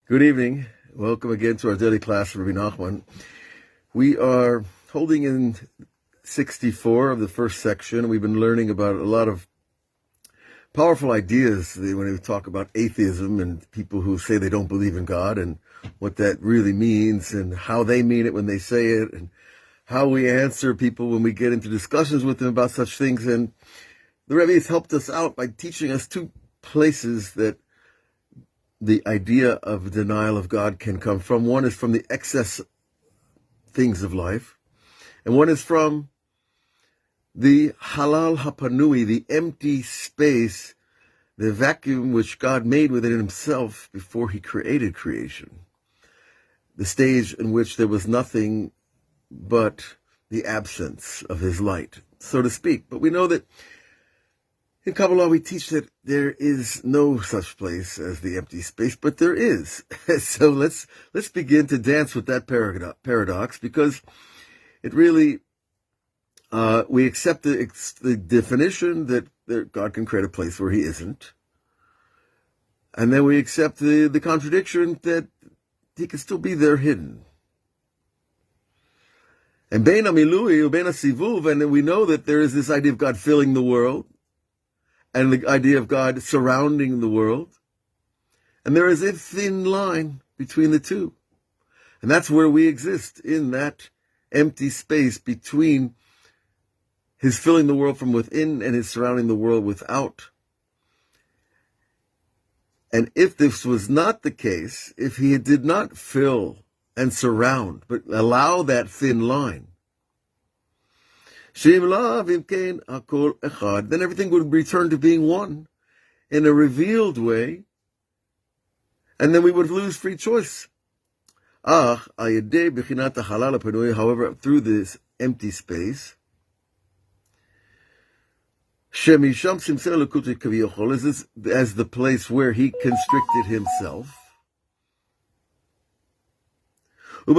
Good evening. Welcome again to our daily class from Rebbe Nachman. We are holding in 64 of the first section. We've been learning about a lot of powerful ideas when we talk about atheism and people who say they don't believe in God and what that really means and how they mean it when they say it and how we answer people when we get into discussions with them about such things. And the Rebbe has helped us out by teaching us two places that the idea of denial of God can come from. One is from the excess things of life, and one is from the halal hapanui, the empty space, the vacuum which God made within himself before he created creation. The stage in which there was nothing but the absence of his light, so to speak. But we know that in Kabbalah, we teach that there is no such place as the empty space, but there is. So let's begin to dance with that paradox, because it really, we accept the definition that God can create a place where he isn't. And then we accept the contradiction that he can still be there hidden. And Beina Milui, Beina Sivuv, and then we know that there is this idea of God filling the world, and the idea of God surrounding the world. And there is a thin line between the two. And that's where we exist, in that empty space between his filling the world from within and his surrounding the world without. And if this was not the case, if he did not fill and surround, but allow that thin line, then everything would return to being one in a revealed way, and then we would lose free choice. However, through this empty space, as the place where he constricted himself, and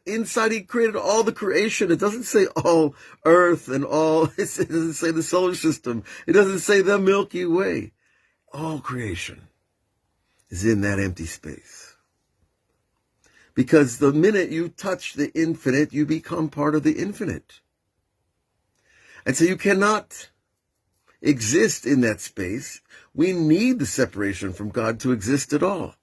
inside he created all the creation. It doesn't say all earth and all, it doesn't say the solar system. It doesn't say the Milky Way. All creation is in that empty space. Because the minute you touch the infinite, you become part of the infinite. And so you cannot exist in that space. We need the separation from God to exist at all.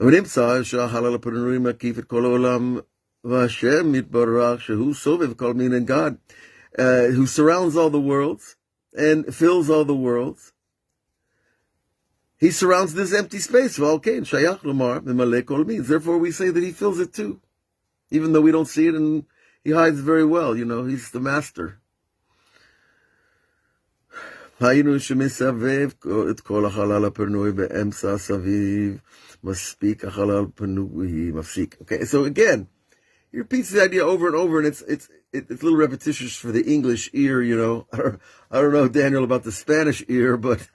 ונמצא שהחלל הפנוי מקיף את כל העולם, והשם יתברך שהוא סובב כל מיני, God, who surrounds all the worlds and fills all the worlds. He surrounds this empty space. Okay, שייך לומר, ממלא כל מין. Therefore we say that he fills it too, even though we don't see it, and he hides very well. He's the master. היינו שמסבב את כל החלל הפנוי באמצע סביב, מספיק החלל פנוי, מפסיק. Okay, so again, he repeats the idea over and over, and it's a little repetitious for the English ear, I don't know, Daniel, about the Spanish ear, but,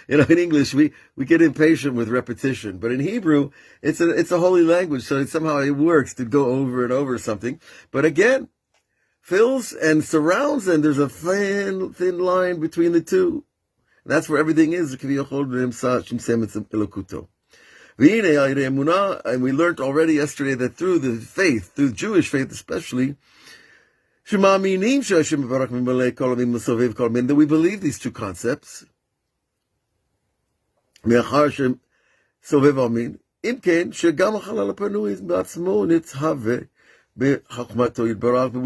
in English, we get impatient with repetition. But in Hebrew, it's a holy language, so somehow it works to go over and over something. But again, fills and surrounds, and there's a thin line between the two. And that's where everything is. And we learned already yesterday that through the faith, through Jewish faith especially, that we believe these two concepts. But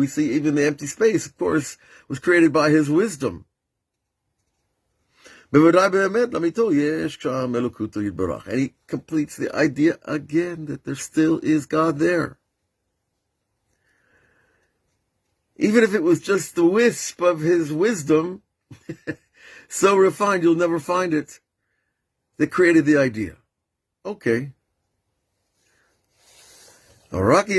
we see even the empty space, of course, was created by his wisdom. And he completes the idea again that there still is God there. Even if it was just the wisp of his wisdom, so refined you'll never find it, that created the idea. Okay. Okay,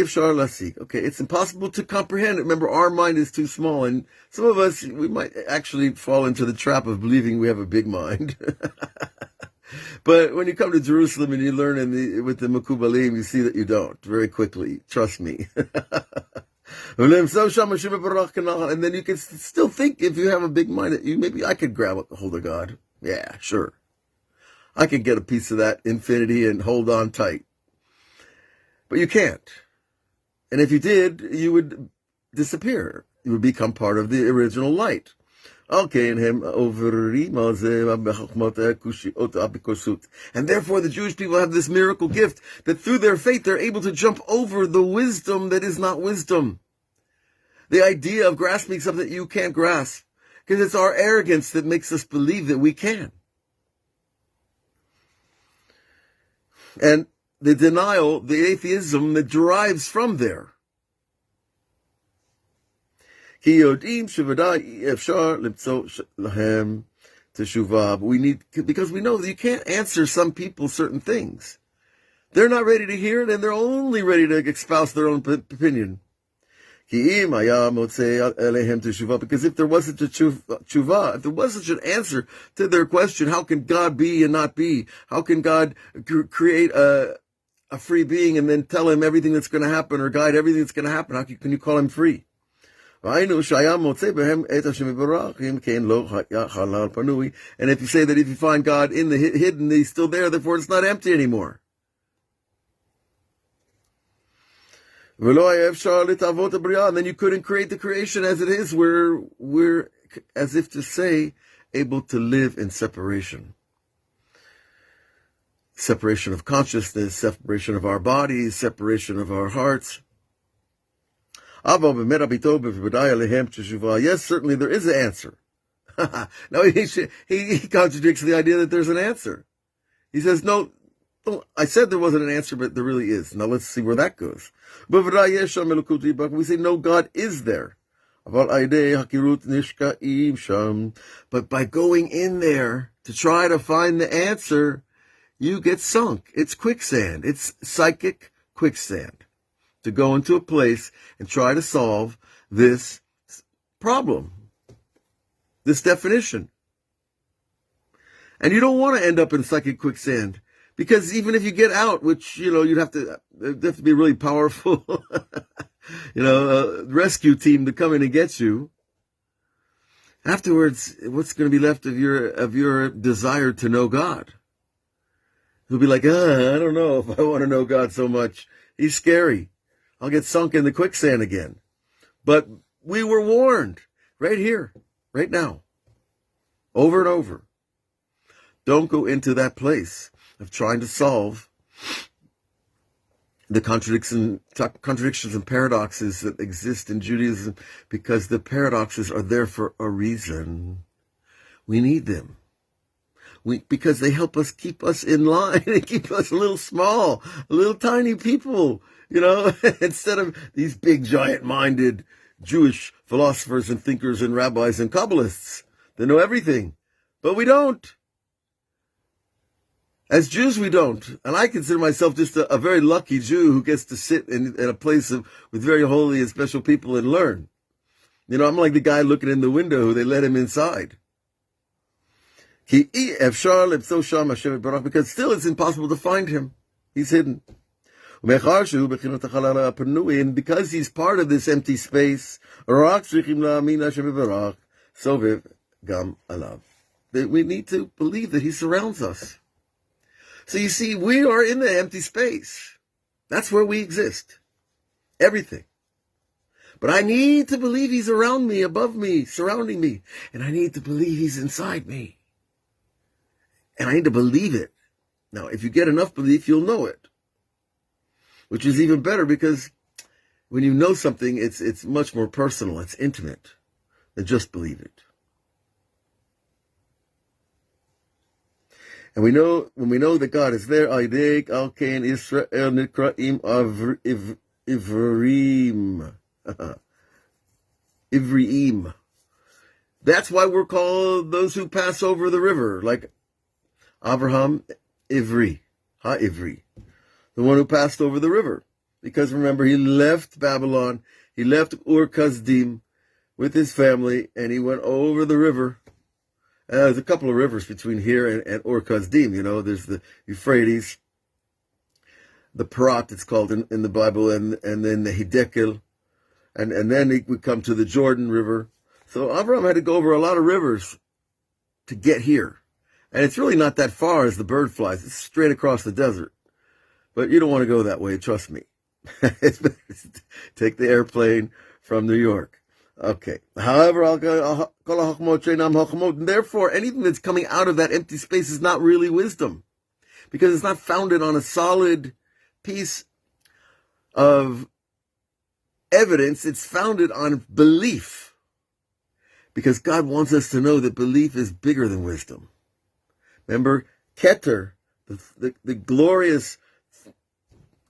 it's impossible to comprehend. Remember, our mind is too small, and some of us, we might actually fall into the trap of believing we have a big mind. But when you come to Jerusalem and you learn with the Mekubalim, you see that you don't, very quickly. Trust me. And then you can still think, if you have a big mind, maybe I could grab a hold of God. Yeah, sure. I can get a piece of that infinity and hold on tight. But you can't. And if you did, you would disappear. You would become part of the original light. And therefore the Jewish people have this miracle gift that through their faith they're able to jump over the wisdom that is not wisdom. The idea of grasping something that you can't grasp. Because it's our arrogance that makes us believe that we can. And the denial, the atheism that derives from there. Because we know that you can't answer some people certain things. They're not ready to hear it, and they're only ready to espouse their own opinion. Because if there wasn't a tshuva, if there wasn't an answer to their question, how can God be and not be? How can God create a free being and then tell him everything that's going to happen or guide everything that's going to happen? How can you call him free? And if you say that if you find God in the hidden, he's still there, therefore it's not empty anymore. And then you couldn't create the creation as it is. We're, as if to say, able to live in separation. Separation of consciousness, separation of our bodies, separation of our hearts. Yes, certainly there is an answer. No, he contradicts the idea that there's an answer. He says, no, I said there wasn't an answer, but there really is. Now let's see where that goes. We say, no, God is there. But by going in there to try to find the answer, you get sunk. It's quicksand. It's psychic quicksand. To go into a place and try to solve this problem, this definition. And you don't want to end up in psychic quicksand, because even if you get out, which, you'd have to be really powerful, rescue team to come in and get you. Afterwards, what's going to be left of your desire to know God? You'll be like, I don't know if I want to know God so much. He's scary. I'll get sunk in the quicksand again. But we were warned right here, right now, over and over. Don't go into that place of trying to solve the contradictions and paradoxes that exist in Judaism, because the paradoxes are there for a reason. We need them. Because they help us keep us in line and keep us a little small, a little tiny people. Instead of these big, giant-minded Jewish philosophers and thinkers and rabbis and Kabbalists that know everything. But we don't. As Jews, we don't. And I consider myself just a very lucky Jew who gets to sit in a place with very holy and special people and learn. I'm like the guy looking in the window who they let him inside. Because still it's impossible to find him. He's hidden. And because he's part of this empty space, we need to believe that he surrounds us. So you see, we are in the empty space. That's where we exist. Everything. But I need to believe he's around me, above me, surrounding me. And I need to believe he's inside me. And I need to believe it. Now, if you get enough belief, you'll know it. Which is even better, because when you know something, it's much more personal, it's intimate than just believe it. And when we know that God is there, Israel nikraim ivriim. That's why we're called those who pass over the river, like Avraham, Ivri, Ha-Ivri, the one who passed over the river. Because remember, he left Babylon, he left Ur-Kasdim with his family, and he went over the river. There's a couple of rivers between here and Ur-Kasdim, there's the Euphrates, the Parat, it's called in the Bible, and then the Hidekel, and then we come to the Jordan River. So Avraham had to go over a lot of rivers to get here. And it's really not that far as the bird flies. It's straight across the desert. But you don't want to go that way, trust me. Take the airplane from New York. Okay. However, therefore, anything that's coming out of that empty space is not really wisdom, because it's not founded on a solid piece of evidence. It's founded on belief, because God wants us to know that belief is bigger than wisdom. Remember, Keter, the glorious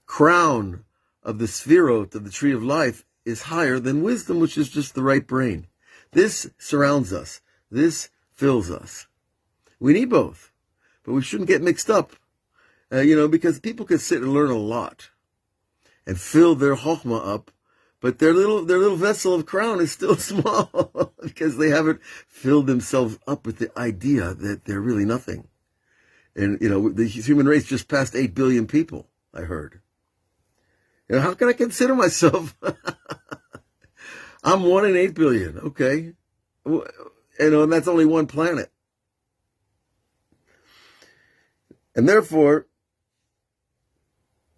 crown of the Sfirot, of the tree of life, is higher than wisdom, which is just the right brain. This surrounds us. This fills us. We need both, but we shouldn't get mixed up, because people can sit and learn a lot and fill their chokhmah up, but their little vessel of crown is still small because they haven't filled themselves up with the idea that they're really nothing. And, the human race just passed 8 billion people, I heard. How can I consider myself? I'm 1 in 8 billion, okay? And that's only one planet. And therefore,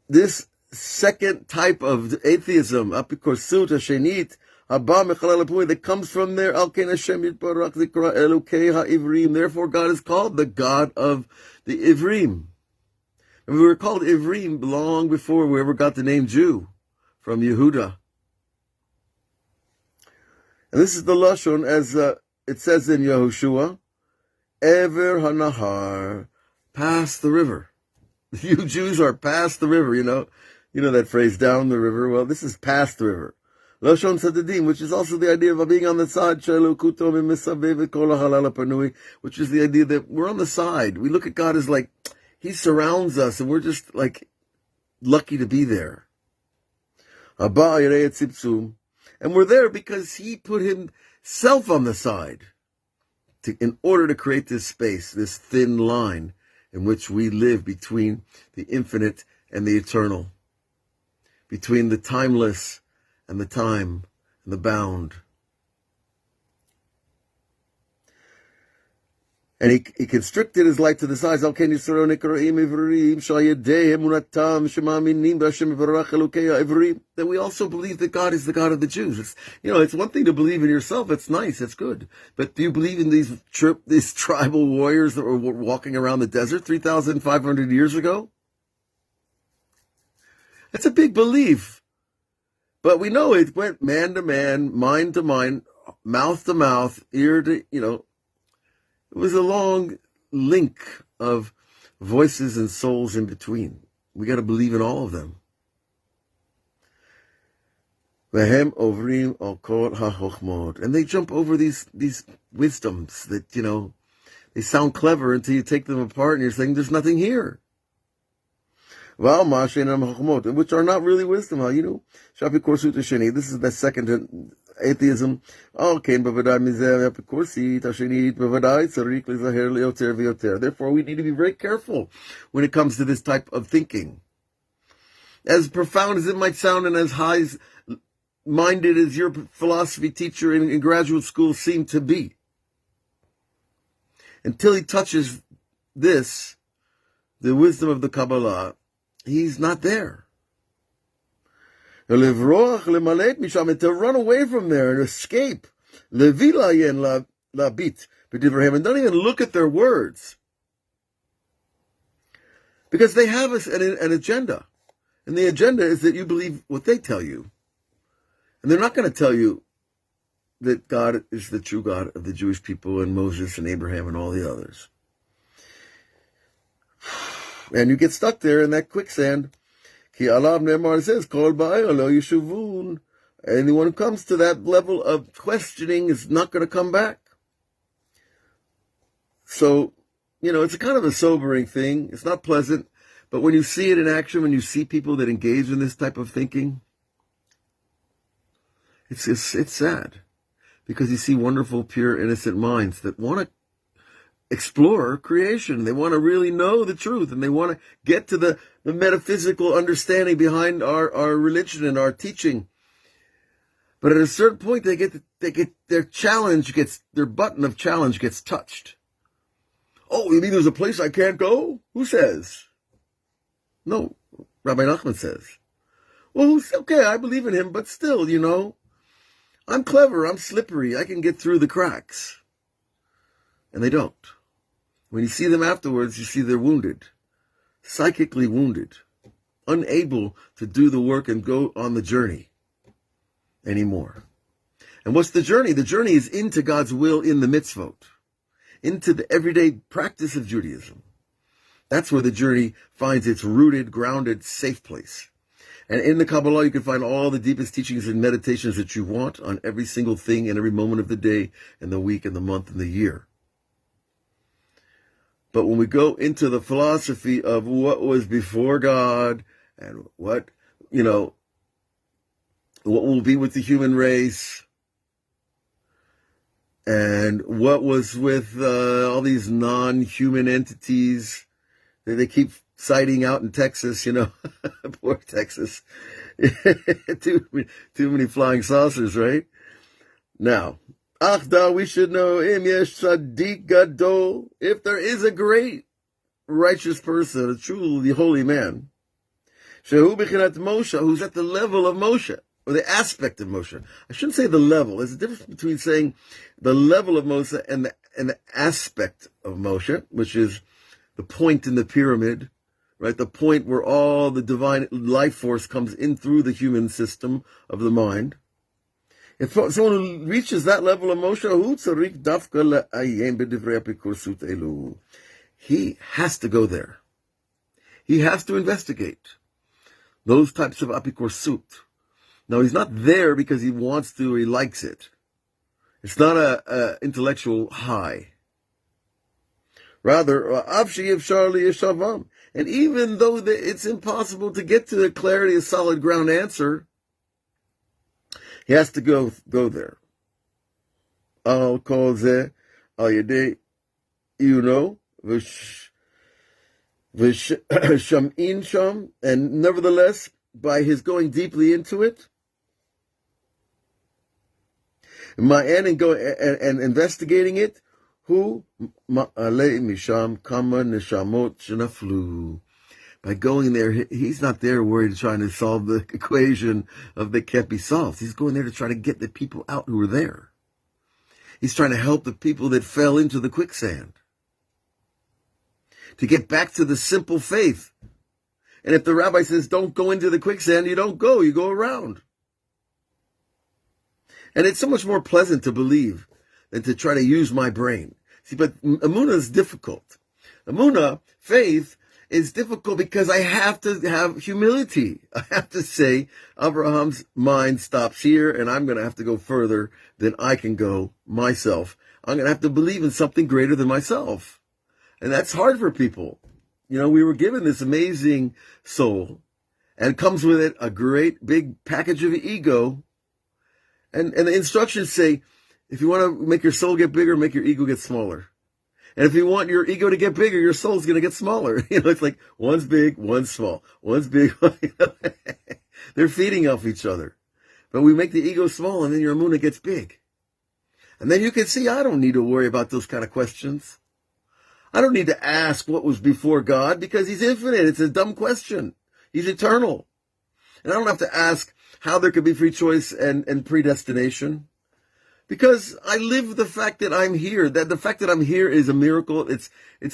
this second type of atheism, apikorsut hashenit, that comes from there, therefore God is called the God of the Ivrim. And we were called Ivrim long before we ever got the name Jew from Yehuda. And this is the Lashon, as it says in Yehoshua, Ever Hanahar, past the river. You Jews are past the river, You know that phrase, down the river. Well, this is past the river. Lashon Sadadim, which is also the idea of being on the side, which is the idea that we're on the side. We look at God as like, He surrounds us, and we're just like lucky to be there. And we're there because He put Himself on the side in order to create this space, this thin line in which we live between the infinite and the eternal, between the timeless and the time and the bound. And he constricted His light to the sides. That we also believe that God is the God of the Jews. It's one thing to believe in yourself. It's nice. It's good. But do you believe in these tribal warriors that were walking around the desert 3,500 years ago? That's a big belief. But we know it went man to man, mind to mind, mouth to mouth, ear to, It was a long link of voices and souls in between. We got to believe in all of them. And they jump over these wisdoms that, they sound clever until you take them apart and you're saying there's nothing here. Which are not really wisdom. This is the second atheism. Therefore, we need to be very careful when it comes to this type of thinking. As profound as it might sound and as high-minded as your philosophy teacher in graduate school seemed to be, until he touches this, the wisdom of the Kabbalah, he's not there. And to run away from there and escape. And don't even look at their words. Because they have an agenda. And the agenda is that you believe what they tell you. And they're not going to tell you that God is the true God of the Jewish people and Moses and Abraham and all the others. And you get stuck there in that quicksand. Ki alav Ne'emar says, Kol ba'er lo yeshuvun. Anyone who comes to that level of questioning is not going to come back. So, it's a kind of a sobering thing. It's not pleasant. But when you see it in action, when you see people that engage in this type of thinking, it's sad. Because you see wonderful, pure, innocent minds that want to explore creation. They want to really know the truth, and they want to get to the metaphysical understanding behind our religion and our teaching. But at a certain point, they get their button of challenge gets touched. Oh, you mean there's a place I can't go? Who says? No, Rabbi Nachman says. Well, okay, I believe in him, but still, I'm clever, I'm slippery, I can get through the cracks. And they don't. When you see them afterwards, you see they're wounded, psychically wounded, unable to do the work and go on the journey anymore. And what's the journey? The journey is into God's will in the mitzvot, into the everyday practice of Judaism. That's where the journey finds its rooted, grounded, safe place. And in the Kabbalah, you can find all the deepest teachings and meditations that you want on every single thing and every moment of the day and the week and the month and the year. But when we go into the philosophy of what was before God and what will be with the human race and what was with all these non-human entities that they keep citing out in Texas, poor Texas. too many flying saucers, right? Now, Achda, we should know, Im yesh tzaddik gadol, if there is a great righteous person, a truly holy man, shehu b'chinat Moshe, who's at the level of Moshe, or the aspect of Moshe. I shouldn't say the level. There's a difference between saying the level of Moshe and the aspect of Moshe, which is the point in the pyramid, right? The point where all the divine life force comes in through the human system of the mind. If someone who reaches that level of Moshe, he has to go there. He has to investigate those types of apikorsut. Now, he's not there because he wants to or he likes it. It's not a intellectual high. Rather, and even though it's impossible to get to the clarity, a solid ground answer, he has to go there. Al kol zeh, al yedei, v'sham'in sham, and nevertheless, by his going deeply into it, and investigating it, who ma'alei misham kama neshamot shenaflu. By going there, he's not there worried trying to solve the equation of that can't be solved. He's going there to try to get the people out who are there. He's trying to help the people that fell into the quicksand, to get back to the simple faith. And if the rabbi says, don't go into the quicksand, you don't go, you go around. And it's so much more pleasant to believe than to try to use my brain. See, but Emunah is difficult. Emunah, faith, is difficult because I have to have humility. I have to say, Avraham's mind stops here, and I'm going to have to go further than I can go myself. I'm going to have to believe in something greater than myself. And that's hard for people. We were given this amazing soul, and it comes with it a great big package of ego. And the instructions say, if you want to make your soul get bigger, make your ego get smaller. And if you want your ego to get bigger, your soul's going to get smaller. It's like one's big, one's small. One's big. They're feeding off each other. But we make the ego small, and then your emunah gets big. And then you can see, I don't need to worry about those kind of questions. I don't need to ask what was before God because he's infinite. It's a dumb question. He's eternal. And I don't have to ask how there could be free choice and predestination. Because I live the fact that I'm here. That the fact that I'm here is a miracle. It's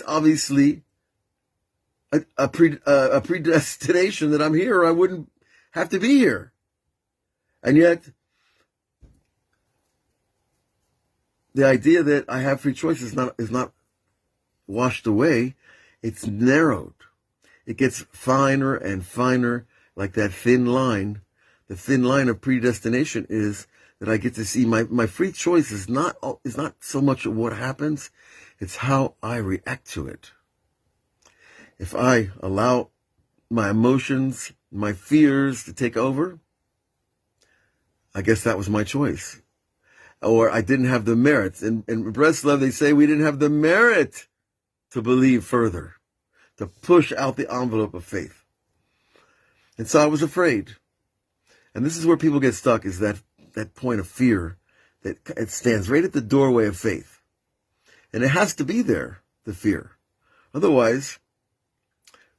obviously a predestination that I'm here, or I wouldn't have to be here. And yet, the idea that I have free choice is not washed away. It's narrowed. It gets finer and finer, like that thin line. The thin line of predestination is that I get to see my free choice is not so much of what happens, it's how I react to it. If I allow my emotions, my fears to take over, I guess that was my choice. Or I didn't have the merit. In Breslov, they say we didn't have the merit to believe further, to push out the envelope of faith. And so I was afraid. And this is where people get stuck, is that point of fear that it stands right at the doorway of faith. And it has to be there. the fear. Otherwise,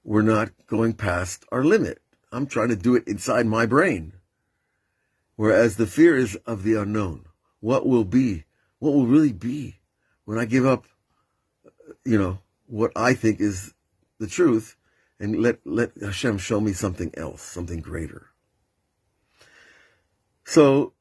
we're not going past our limit. I'm trying to do it inside my brain. Whereas the fear is of the unknown. What will be? What will really be when I give up, what I think is the truth, and let Hashem show me something else, something greater. So,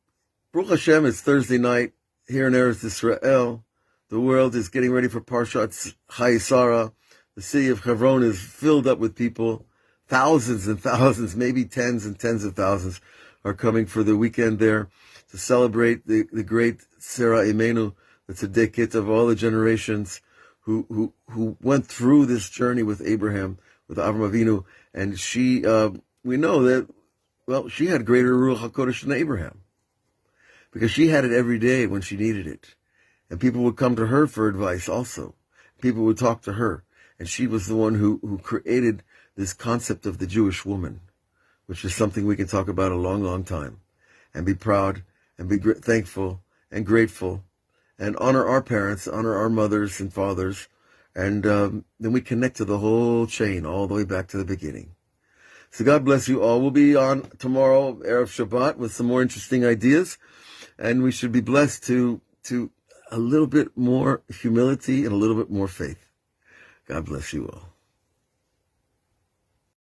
Baruch Hashem, it's Thursday night here in Eretz Israel. The world is getting ready for Parshat Chayesara. The city of Hebron is filled up with people. Thousands and thousands, maybe tens and tens of thousands, are coming for the weekend there to celebrate the great Shira Imenu, the tzedekit of all the generations who went through this journey with Abraham, with Avraham Avinu, and she, we know that, she had greater Ruach HaKodesh than Abraham, because she had it every day when she needed it, and people would come to her for advice also. People would talk to her, and she was the one who created this concept of the Jewish woman, which is something we can talk about a long, long time, and be proud, and be thankful, and grateful, and honor our parents, honor our mothers and fathers, and then we connect to the whole chain, all the way back to the beginning. So God bless you all. We'll be on tomorrow, Erev Shabbat, with some more interesting ideas, and we should be blessed to a little bit more humility and a little bit more faith. God bless you all.